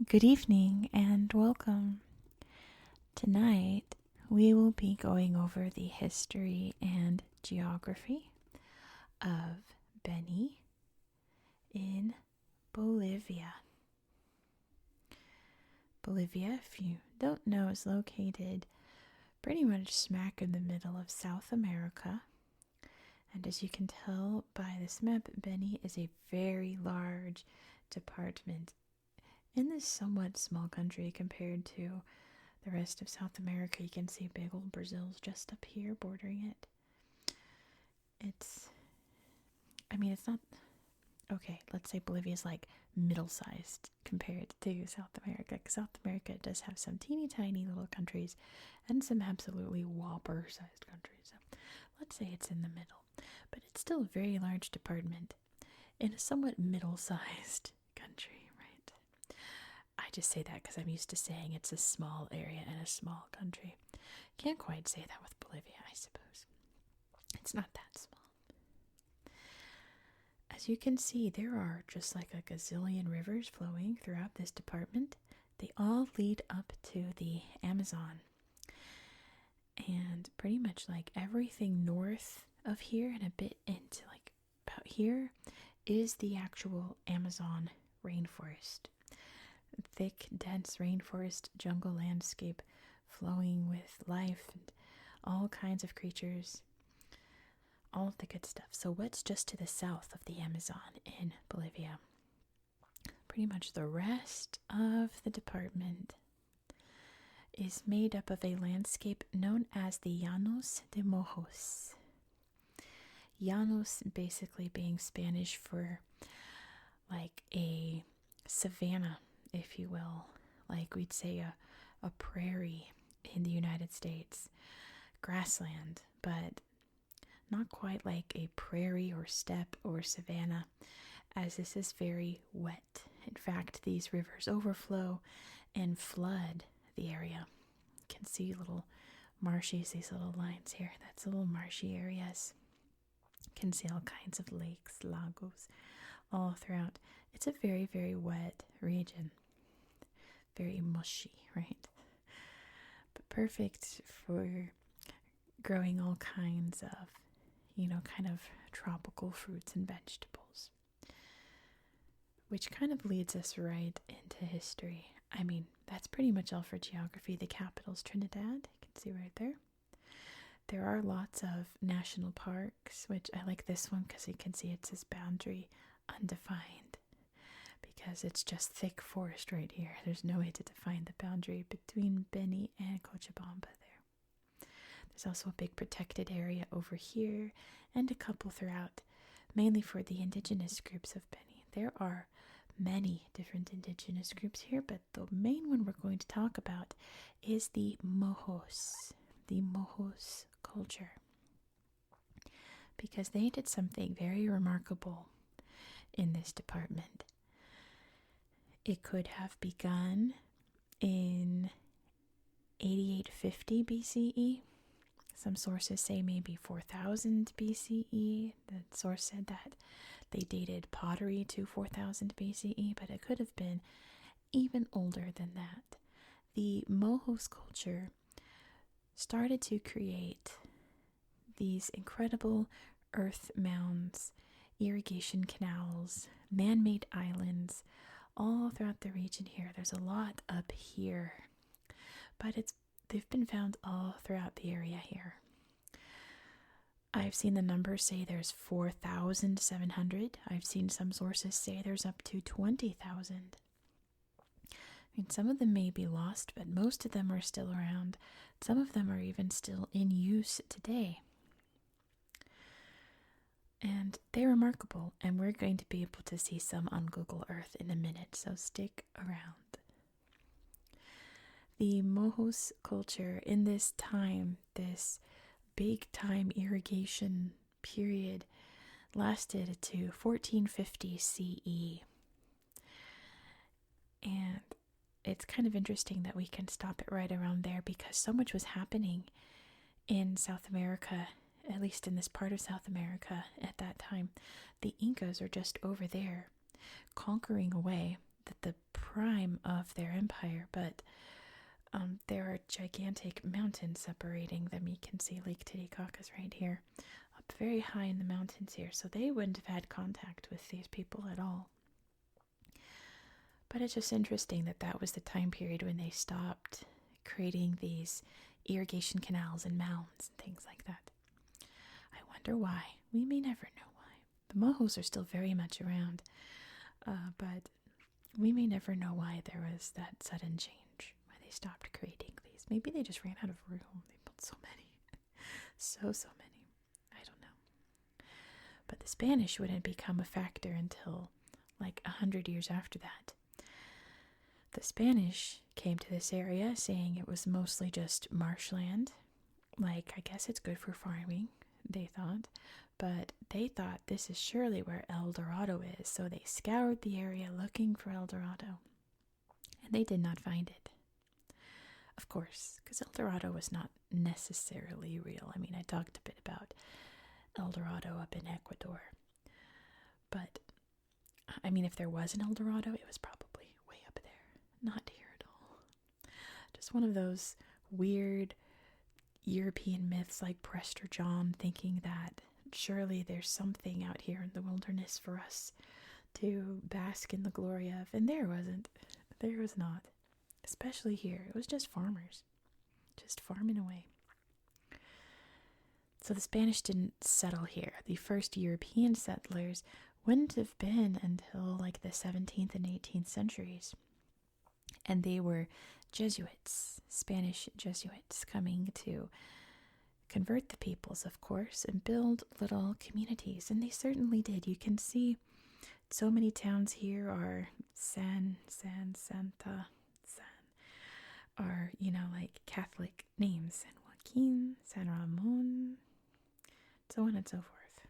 Good evening and welcome. Tonight we will be going over the history and geography of Beni in Bolivia. Bolivia, if you don't know, is located pretty much smack in the middle of South America. And as you can tell by this map, Beni is a very large department in this somewhat small country compared to the rest of South America. You can see big old Brazil's just up here bordering it. It's not, okay, let's say Bolivia is like middle-sized compared to South America, because South America does have some teeny tiny little countries and some absolutely whopper-sized countries. So let's say it's in the middle, but it's still a very large department in a somewhat middle-sized country. I just say that because I'm used to saying it's a small area in a small country. Can't quite say that with Bolivia, I suppose. It's not that small. As you can see, there are just like a gazillion rivers flowing throughout this department. They all lead up to the Amazon. And pretty much like everything north of here and a bit into like about here is the actual Amazon rainforest. Thick, dense rainforest jungle landscape flowing with life and all kinds of creatures, all of the good stuff. So what's just to the south of the Amazon in Bolivia? Pretty much the rest of the department is made up of a landscape known as the Llanos de Mojos. Llanos basically being Spanish for like a savanna, if you will, like we'd say a prairie in the United States, grassland, but not quite like a prairie or steppe or savanna, as this is very wet. In fact, these rivers overflow and flood the area. You can see little marshes, these little lines here, that's little marshy areas. You can see all kinds of lakes, lagos, all throughout. It's a very, very wet region. Very mushy, right? But perfect for growing all kinds of, kind of tropical fruits and vegetables. Which kind of leads us right into history. That's pretty much all for geography. The capital's Trinidad, you can see right there. There are lots of national parks, which I like this one because you can see it says boundary undefined, because it's just thick forest right here. There's no way to define the boundary between Beni and Cochabamba there. There's also a big protected area over here and a couple throughout, mainly for the indigenous groups of Beni. There are many different indigenous groups here, but the main one we're going to talk about is the Mojos culture, because they did something very remarkable in this department. It could have begun in 8850 BCE. Some sources say maybe 4000 BCE. The source said that they dated pottery to 4000 BCE, but it could have been even older than that. The Mojos culture started to create these incredible earth mounds, irrigation canals, man-made islands, all throughout the region here. There's a lot up here, but they've been found all throughout the area here. I've seen the numbers say there's 4,700. I've seen some sources say there's up to 20,000. Some of them may be lost, but most of them are still around. Some of them are even still in use today. And they're remarkable, and we're going to be able to see some on Google Earth in a minute, so stick around. The Mojos culture in this time, this big time irrigation period, lasted to 1450 CE. And it's kind of interesting that we can stop it right around there, because so much was happening in South America, at least in this part of South America at that time. The Incas are just over there conquering away the prime of their empire, but there are gigantic mountains separating them. You can see Lake Titicaca's right here, up very high in the mountains here, so they wouldn't have had contact with these people at all. But it's just interesting that that was the time period when they stopped creating these irrigation canals and mounds and things like that. I wonder why. We may never know why. The Mohos are still very much around, but we may never know why there was that sudden change, why they stopped creating these. Maybe they just ran out of room. They built so many. so many. I don't know. But the Spanish wouldn't become a factor until like 100 years after that. The Spanish came to this area saying it was mostly just marshland. Like, I guess it's good for farming, they thought. But they thought this is surely where El Dorado is, so they scoured the area looking for El Dorado. And they did not find it. Of course, because El Dorado was not necessarily real. I mean, I talked a bit about El Dorado up in Ecuador. But, I mean, if there was an El Dorado, it was probably way up there. Not here at all. Just one of those weird European myths like Prester John thinking that surely there's something out here in the wilderness for us to bask in the glory of. And there wasn't. There was not. Especially here. It was just farmers. Just farming away. So the Spanish didn't settle here. The first European settlers wouldn't have been until like the 17th and 18th centuries. And they were Jesuits, Spanish Jesuits, coming to convert the peoples, of course, and build little communities. And they certainly did. You can see so many towns here are Santa, are, you know, like Catholic names. San Joaquin, San Ramon, so on and so forth.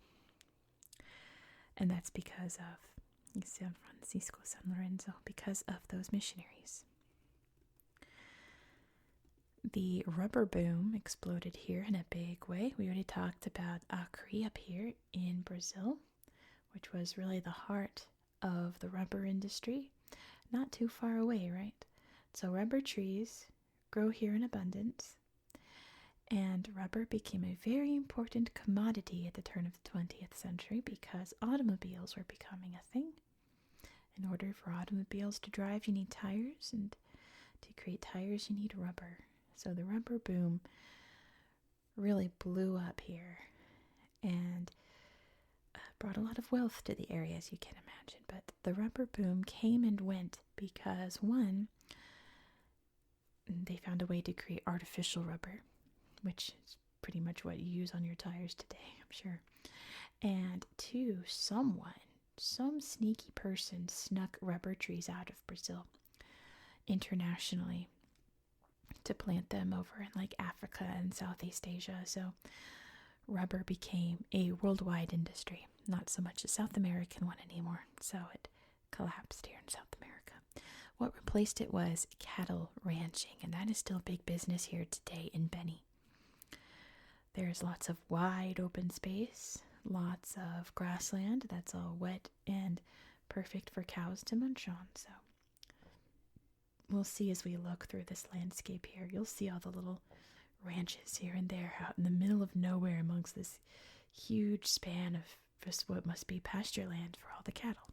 And that's because of San Francisco, San Lorenzo, because of those missionaries. The rubber boom exploded here in a big way. We already talked about Acre up here in Brazil, which was really the heart of the rubber industry. Not too far away, right? So rubber trees grow here in abundance, and rubber became a very important commodity at the turn of the 20th century because automobiles were becoming a thing. In order for automobiles to drive, you need tires, and to create tires, you need rubber. So the rubber boom really blew up here and brought a lot of wealth to the area, as you can imagine. But the rubber boom came and went because, one, they found a way to create artificial rubber, which is pretty much what you use on your tires today, I'm sure. And two, some sneaky person snuck rubber trees out of Brazil internationally to plant them over in like Africa and Southeast Asia. So rubber became a worldwide industry, not so much a South American one anymore. So it collapsed here in South America. What replaced it was cattle ranching, and that is still big business here today in Beni. There's lots of wide open space, lots of grassland that's all wet and perfect for cows to munch on. So we'll see as we look through this landscape here. You'll see all the little ranches here and there out in the middle of nowhere amongst this huge span of just what must be pasture land for all the cattle.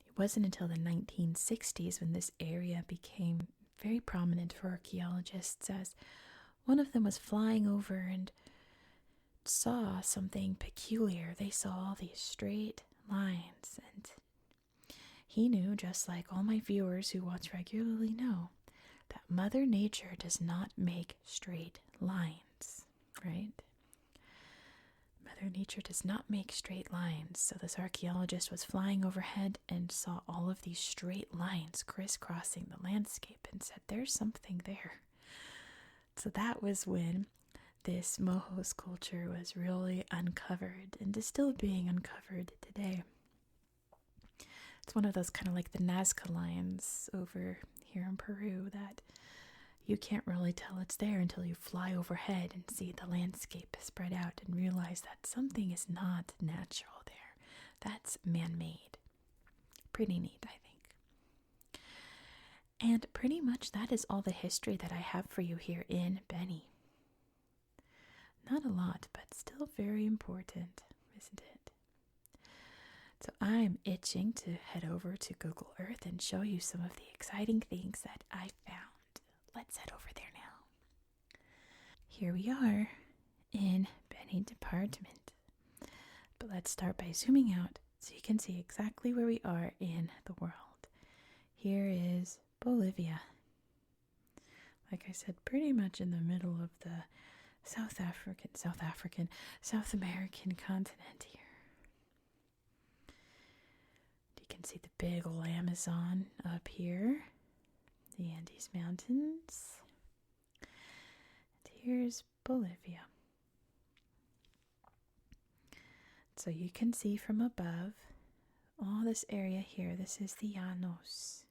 It wasn't until the 1960s when this area became very prominent for archaeologists, as one of them was flying over and saw something peculiar. They saw all these straight lines, and he knew, just like all my viewers who watch regularly know, that Mother Nature does not make straight lines, right? Mother Nature does not make straight lines. So this archaeologist was flying overhead and saw all of these straight lines crisscrossing the landscape and said, there's something there. So that was when this Mohos culture was really uncovered and is still being uncovered today. It's one of those kind of like the Nazca lines over here in Peru that you can't really tell it's there until you fly overhead and see the landscape spread out and realize that something is not natural there. That's man-made. Pretty neat, I think. And pretty much that is all the history that I have for you here in Beni. Not a lot, but still very important, isn't it? So I'm itching to head over to Google Earth and show you some of the exciting things that I found. Let's head over there now. Here we are in Beni Department. But let's start by zooming out so you can see exactly where we are in the world. Here is Bolivia. Like I said, pretty much in the middle of the South American continent here. You can see the big old Amazon up here, the Andes Mountains. And here's Bolivia. So you can see from above all this area here. This is the Llanos.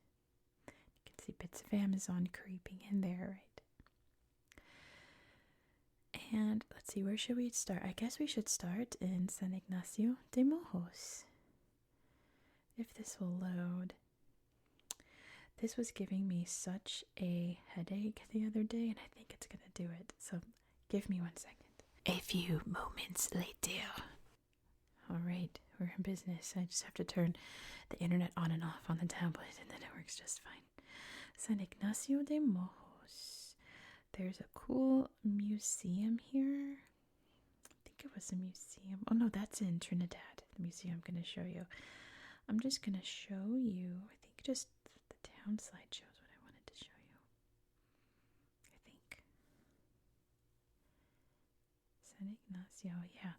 You can see bits of Amazon creeping in there, right? And let's see, where should we start? I guess we should start in San Ignacio de Mojos. If this will load. This was giving me such a headache the other day, and I think it's going to do it. So give me 1 second. A few moments later. All right, we're in business. I just have to turn the internet on and off on the tablet, and then it works just fine. San Ignacio de Mojos. There's a cool museum here. I think it was a museum. Oh no, that's in Trinidad, the museum I'm going to show you. I'm just going to show you, I think just the town slide shows what I wanted to show you. I think. San Ignacio, yeah.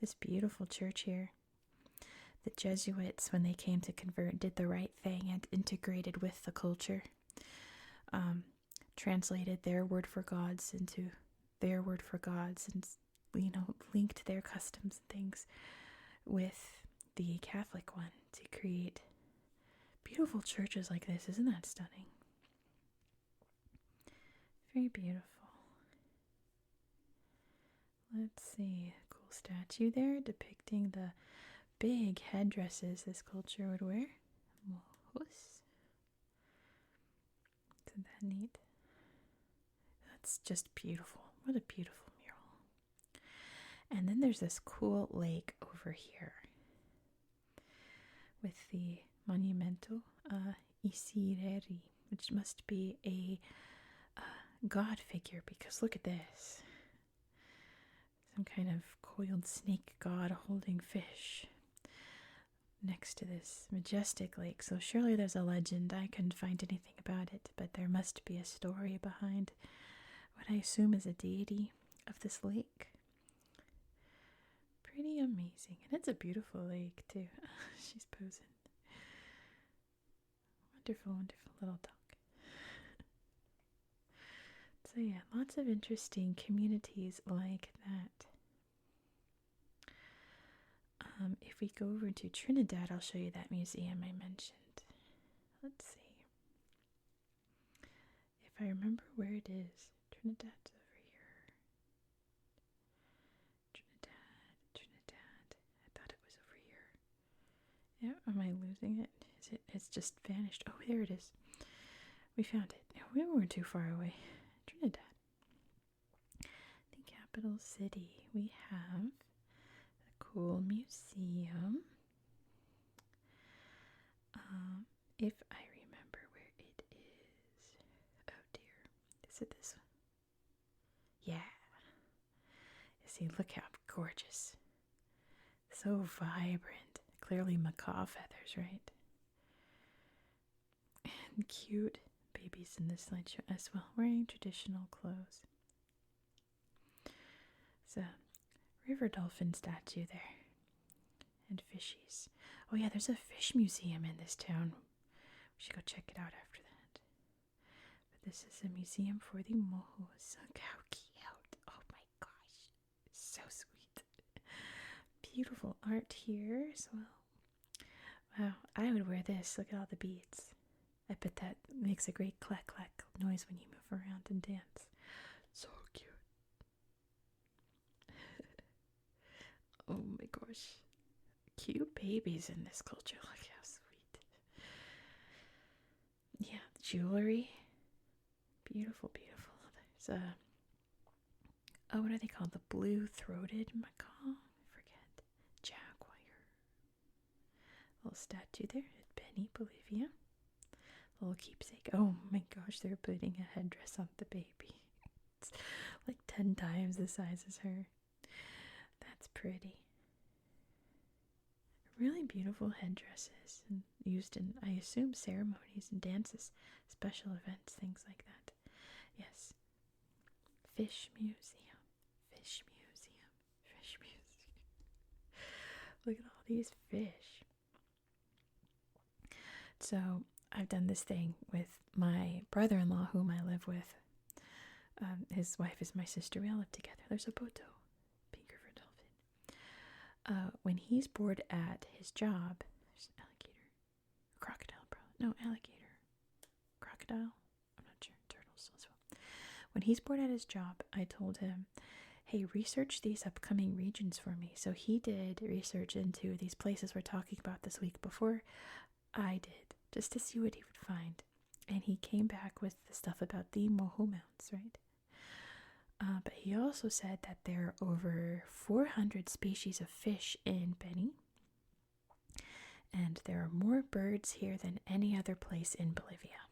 This beautiful church here. The Jesuits, when they came to convert, did the right thing and integrated with the culture. Translated their word for gods into their word for gods, and linked their customs and things with the Catholic one to create beautiful churches like this. Isn't that stunning? Very beautiful. Let's see, cool statue there depicting the big headdresses this culture would wear. Mojos. Isn't that neat? That's just beautiful. What a beautiful mural. And then there's this cool lake over here with the Monumento Isireri, which must be a god figure, because look at this. Some kind of coiled snake god holding fish next to this majestic lake. So surely there's a legend. I couldn't find anything about it, but there must be a story behind what I assume is a deity of this lake. Pretty amazing. And it's a beautiful lake too. She's posing. Wonderful, wonderful little dog. So yeah, lots of interesting communities like that. If we go over to Trinidad, I'll show you that museum I mentioned. Let's see. If I remember where it is. Trinidad's over here. Trinidad. I thought it was over here. Yeah, am I losing it? It's just vanished. Oh, there it is. We found it. We weren't too far away. Trinidad. The capital city. We have a cool museum. If I remember where it is. Oh dear. Is it this one? Yeah. You see, look how gorgeous. So vibrant. Clearly macaw feathers, right? And cute babies in this slideshow as well, wearing traditional clothes. There's a river dolphin statue there. And fishies. Oh yeah, there's a fish museum in this town. We should go check it out after that. But this is a museum for the mojos. Look how cute. Oh my gosh. So sweet. Beautiful art here as well. Wow, I would wear this. Look at all the beads. I bet that makes a great clack clack noise when you move around and dance. So cute. Oh my gosh. Cute babies in this culture. Look how sweet. Yeah, jewelry. Beautiful, beautiful. There's a, oh, what are they called? The blue-throated macaw? I forget. Jaguar. Little statue there at Beni, Bolivia. Little keepsake. Oh my gosh, they're putting a headdress on the baby. It's like 10 times the size as her. That's pretty. Really beautiful headdresses and used in, I assume, ceremonies and dances, special events, things like that. Yes. Fish museum. Fish museum. Fish museum. Look at all these fish. So I've done this thing with my brother-in-law, whom I live with. His wife is my sister. We all live together. There's a boto, pink river dolphin. When he's bored at his job, there's an alligator, crocodile, probably. No, alligator, crocodile. I'm not sure. Turtles as well. When he's bored at his job, I told him, hey, research these upcoming regions for me. So he did research into these places we're talking about this week before I did, just to see what he would find. And he came back with the stuff about the Moho Mounts, right? But he also said that there are over 400 species of fish in Beni. And there are more birds here than any other place in Bolivia.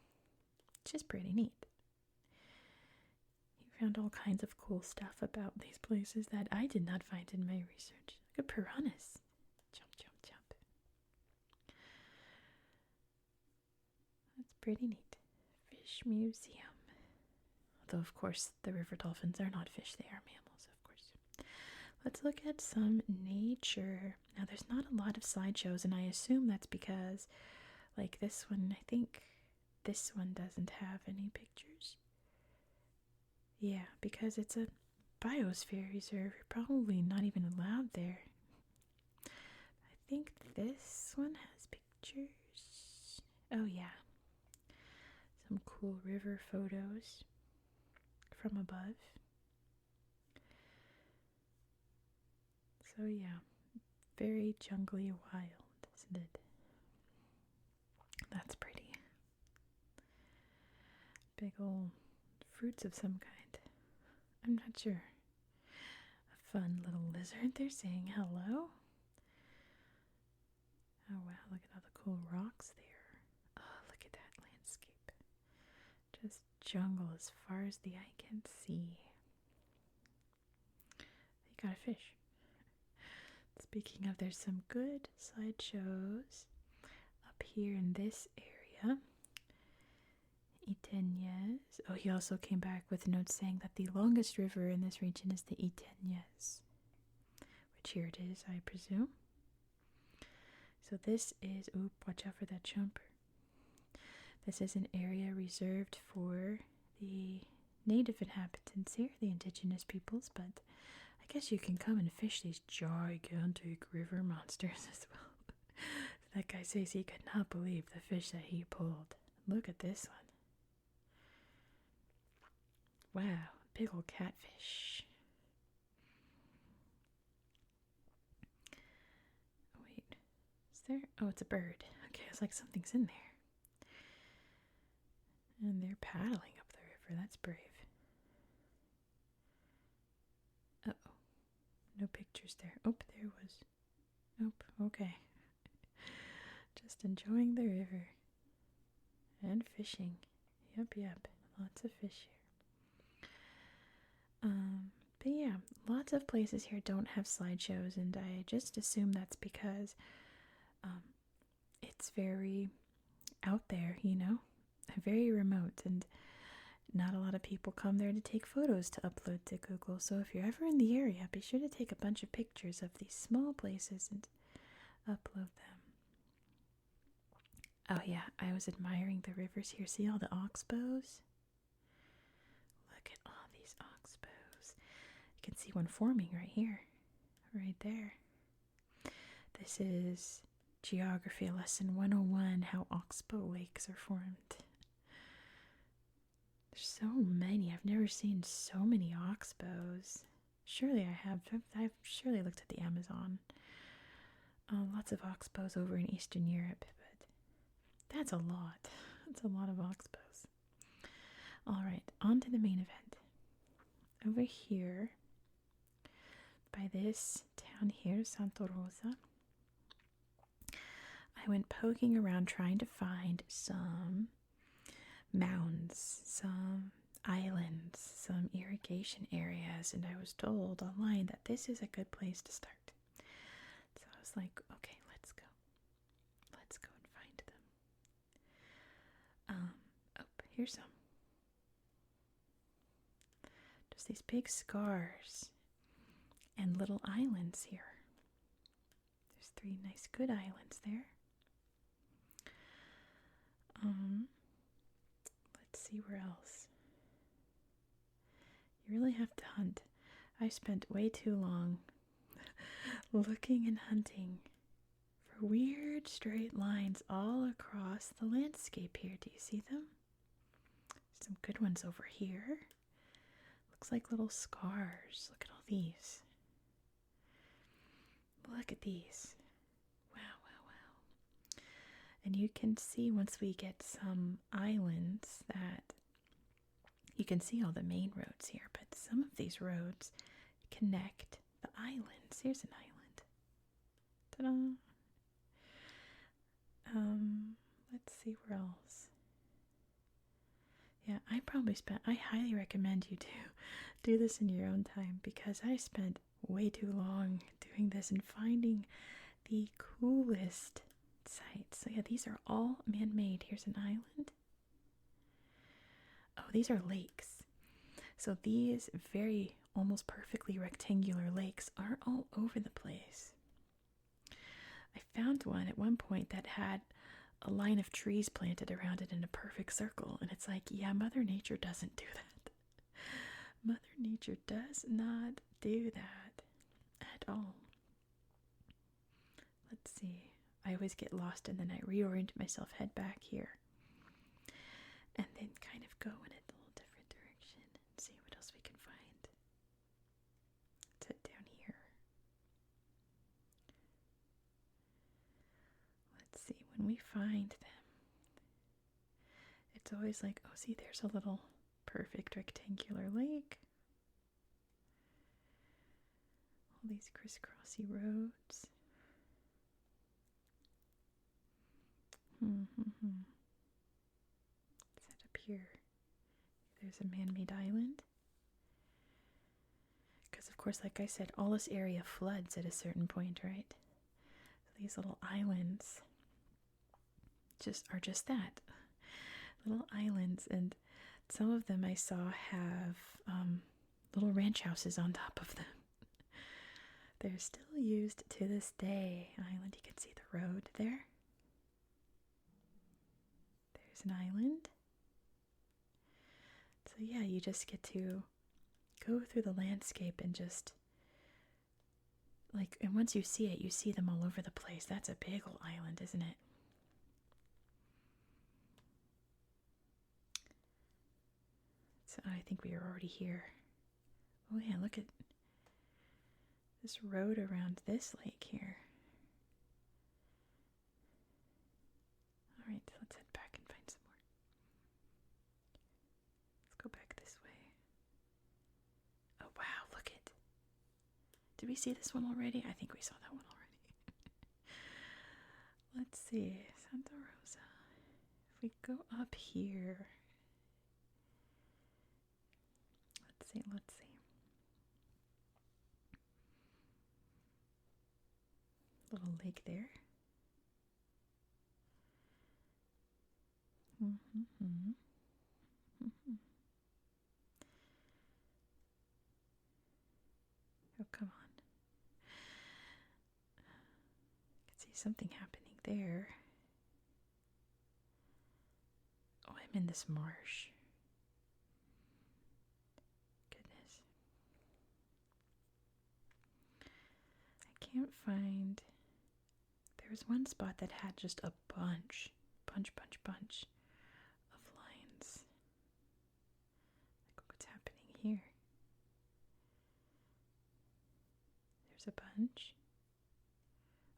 Which is pretty neat. He found all kinds of cool stuff about these places that I did not find in my research. Look at piranhas. Jump, jump, jump. That's pretty neat. Fish museum. Although, of course, the river dolphins are not fish, they are mammals, of course. Let's look at some nature. Now, there's not a lot of slideshows, and I assume that's because, like this one, I think this one doesn't have any pictures. Yeah, because it's a biosphere reserve. You're probably not even allowed there. I think this one has pictures. Oh, yeah. Some cool river photos from above. So yeah, very jungly wild, isn't it? That's pretty. Big old fruits of some kind. I'm not sure. A fun little lizard there saying hello. Oh wow, look at all the cool rocks there. Oh, look at that landscape. Just jungle as far as the eye can see. You got a fish. Speaking of, there's some good slideshows up here in this area. Iteñez. Oh, he also came back with notes saying that the longest river in this region is the Iteñez, which here it is, I presume. So this is, oop, watch out for that jumper. This is an area reserved for the native inhabitants here, the indigenous peoples, but I guess you can come and fish these gigantic river monsters as well. That guy says he could not believe the fish that he pulled. Look at this one. Wow, big old catfish. Oh, wait. Is there? Oh, it's a bird. Okay, it's like something's in there. And they're paddling up the river. That's brave. Uh-oh. No pictures there. Oh, there was. Nope. Okay. Just enjoying the river. And fishing. Yep, yep. Lots of fish here. But yeah, lots of places here don't have slideshows, and I just assume that's because it's very out there, you know? Very remote, and not a lot of people come there to take photos to upload to Google. So if you're ever in the area, be sure to take a bunch of pictures of these small places and upload them. Oh yeah, I was admiring the rivers here. See all the oxbows? Look at all these oxbows. You can see one forming right here, right there. This is Geography Lesson 101, how oxbow lakes are formed. There's so many. I've never seen so many oxbows. Surely I have. I've surely looked at the Amazon. Lots of oxbows over in Eastern Europe, but that's a lot. That's a lot of oxbows. All right, on to the main event. Over here, by this town here, Santa Rosa, I went poking around trying to find some mounds, some islands, some irrigation areas, and I was told online that this is a good place to start. So I was like, okay, let's go. Let's go and find them. Here's some. Just these big scars and little islands here. There's 3 nice good islands there. Let's see where else. You really have to hunt. I spent way too long looking and hunting for weird straight lines all across the landscape here. Do you see them? Some good ones over here. Looks like little scars. Look at all these. Look at these. Wow, wow, wow. And you can see once we get some islands that you can see all the main roads here, but some of these roads connect the islands. Here's an island. Ta-da! Let's see where else. Yeah, I highly recommend you do this in your own time, because I spent way too long doing this and finding the coolest sites. So yeah, these are all man-made. Here's an island. Oh, these are lakes. So these very almost perfectly rectangular lakes are all over the place. I found one at one point that had a line of trees planted around it in a perfect circle, and it's like, yeah, Mother Nature doesn't do that. Mother Nature does not do that at all. Let's see. I always get lost and then I reorient myself, head back here, and then kind of go in a little different direction and see what else we can find. Let's head down here. Let's see, when we find them, it's always like, oh, see, there's a little perfect rectangular lake. All these crisscrossy roads. Set up here. There's a man-made island. Because, of course, like I said, all this area floods at a certain point, right? So these little islands are just that. Little islands, and some of them I saw have little ranch houses on top of them. They're still used to this day. Island, you can see the road there. There's an island. So yeah, you just get to go through the landscape and just and once you see it, you see them all over the place. That's a big old island, isn't it? So I think we are already here. Oh yeah, look at this road around this lake here. Alright, let's head back and find some more. Let's go back this way. Oh wow, look it. Did we see this one already? I think we saw that one already. Let's see, Santa Rosa. If we go up here. Let's see. Little lake there. Oh, come on. I can see something happening there. Oh, I'm in this marsh. Goodness. I can't find... There was one spot that had just a bunch of lines. Like, what's happening here? There's a bunch.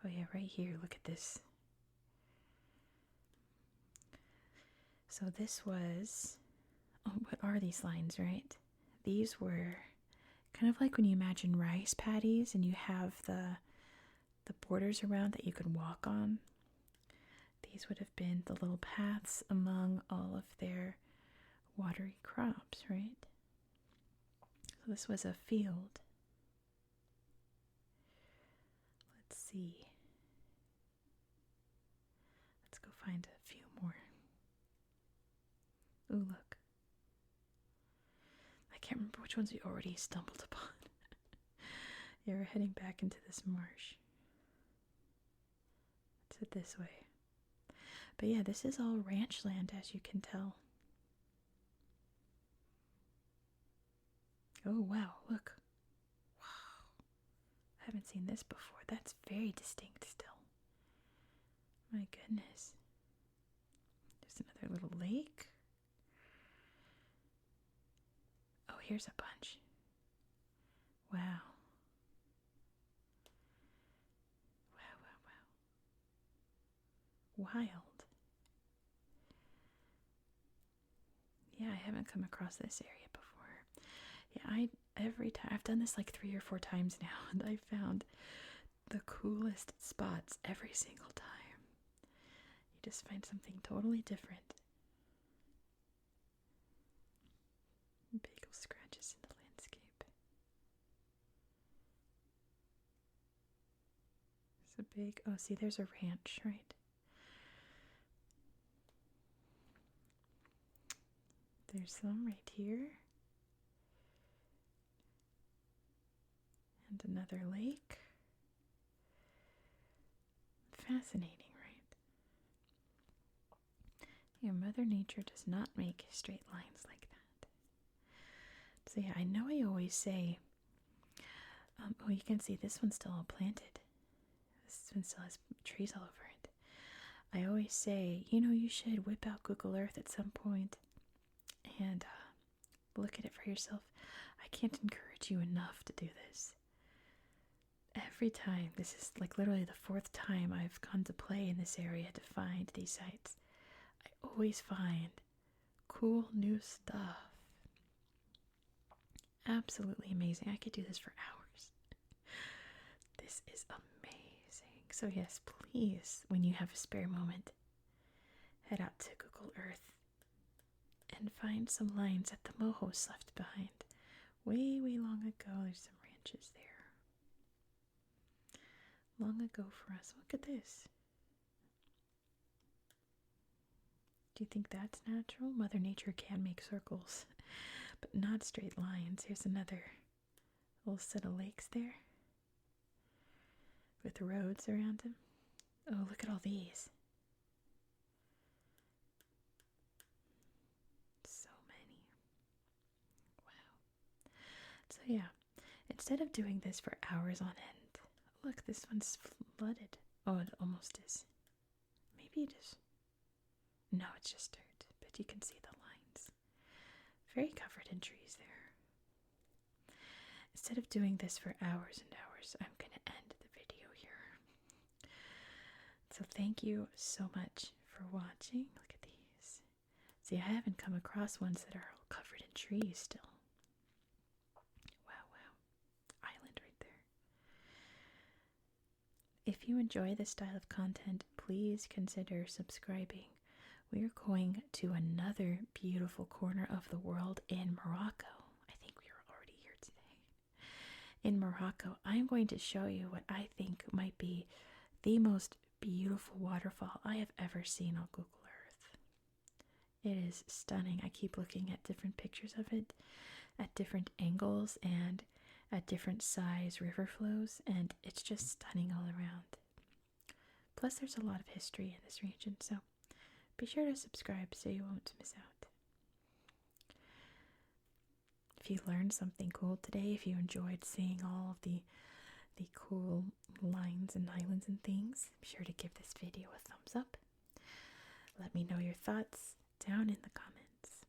Oh yeah, right here. Look at this. So this was, oh, what are these lines, right? These were kind of like when you imagine rice paddies and you have the borders around that you could walk on. These would have been the little paths among all of their watery crops, right? So this was a field. Let's see. Let's go find a few more. Ooh, look. I can't remember which ones we already stumbled upon. Yeah, we're heading back into this marsh. Let's head this way. But yeah, this is all ranch land, as you can tell. Oh, wow, look. Wow. I haven't seen this before. That's very distinct still. My goodness. There's another little lake. Oh, here's a bunch. Wow. Wow, wow, wow. Wild. Yeah, I haven't come across this area before. Yeah, every time I've done this like 3 or 4 times now, and I found the coolest spots every single time. You just find something totally different. Bagel scratches in the landscape. It's a big, oh, see, there's a ranch, right? There's some right here. And another lake. Fascinating, right? Yeah, Mother Nature does not make straight lines like that. So yeah, I know I always say, oh, you can see this one's still all planted. This one still has trees all over it. I always say, you should whip out Google Earth at some point and look at it for yourself. I can't encourage you enough to do this. Every time, this is like literally the 4th time I've gone to play in this area to find these sites, I always find cool new stuff. Absolutely amazing. I could do this for hours. This is amazing. So yes, please, when you have a spare moment, head out to Google Earth and find some lines that the Mohos left behind. Way, way long ago, there's some ranches there. Long ago for us. Look at this. Do you think that's natural? Mother Nature can make circles, but not straight lines. Here's another little set of lakes there with roads around them. Oh, look at all these. So many. Wow. So yeah, instead of doing this for hours on end, look, this one's flooded. Oh, it almost is. Maybe it is. No, it's just dirt, but you can see the lines. Very covered in trees there. Instead of doing this for hours and hours, I'm going to end the video here. So thank you so much for watching. Look at these. See, I haven't come across ones that are all covered in trees still. Wow, wow. Island right there. If you enjoy this style of content, please consider subscribing. We're going to another beautiful corner of the world in Morocco. I think we are already here today. In Morocco, I'm going to show you what I think might be the most beautiful waterfall I have ever seen on Google Earth. It is stunning. I keep looking at different pictures of it at different angles and at different size river flows, and it's just stunning all around. Plus, there's a lot of history in this region, so be sure to subscribe so you won't miss out. If you learned something cool today, if you enjoyed seeing all of the cool lines and islands and things, be sure to give this video a thumbs up. Let me know your thoughts down in the comments.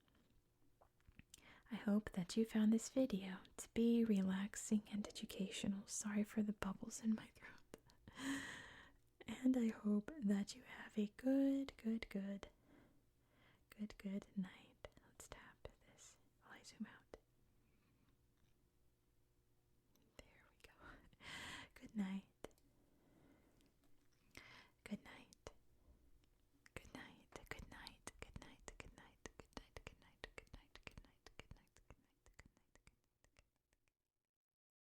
I hope that you found this video to be relaxing and educational. Sorry for the bubbles in my throat. And I hope that you have a good night.